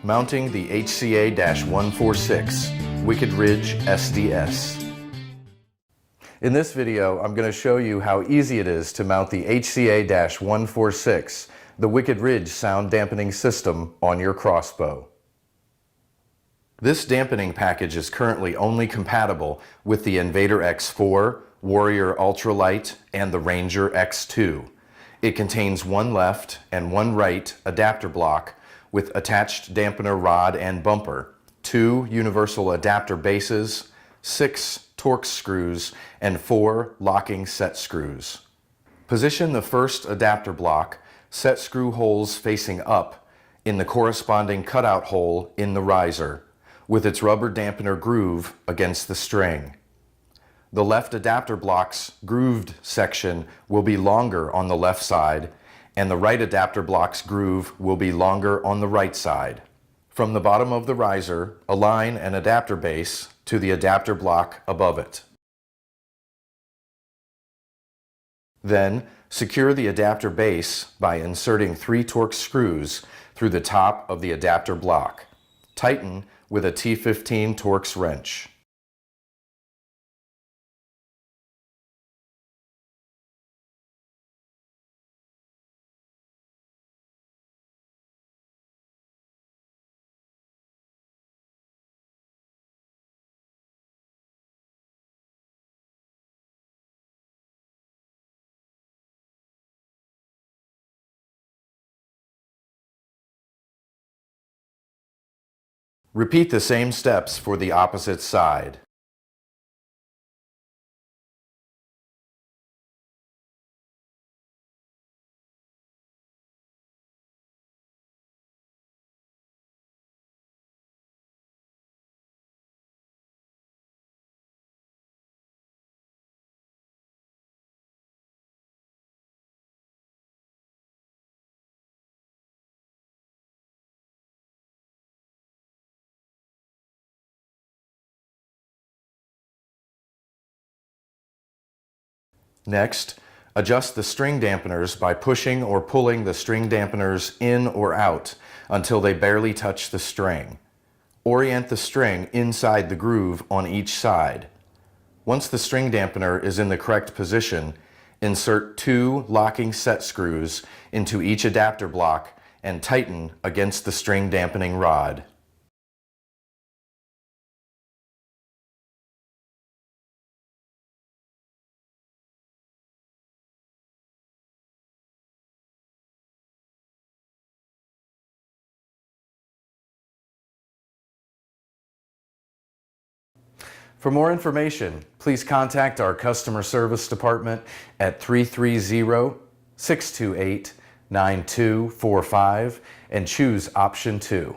Mounting the HCA-146 Wicked Ridge SDS. In this video, I'm going to show you how easy it is to mount the HCA-146, the Wicked Ridge sound dampening system, on your crossbow. This dampening package is currently only compatible with the Invader X4, Warrior Ultralight, and the Ranger X2. It contains one left and one right adapter block with attached dampener rod and bumper, 2 universal adapter bases, 6 Torx screws, and 4 locking set screws. Position the first adapter block, set screw holes facing up, in the corresponding cutout hole in the riser, with its rubber dampener groove against the string. The left adapter block's grooved section will be longer on the left side, and the right adapter block's groove will be longer on the right side. From the bottom of the riser, align an adapter base to the adapter block above it. Then, secure the adapter base by inserting 3 Torx screws through the top of the adapter block. Tighten with a T15 Torx wrench. Repeat the same steps for the opposite side. Next, adjust the string dampeners by pushing or pulling the string dampeners in or out until they barely touch the string. Orient the string inside the groove on each side. Once the string dampener is in the correct position, insert 2 locking set screws into each adapter block and tighten against the string dampening rod. For more information, please contact our customer service department at 330-628-9245 and choose option 2.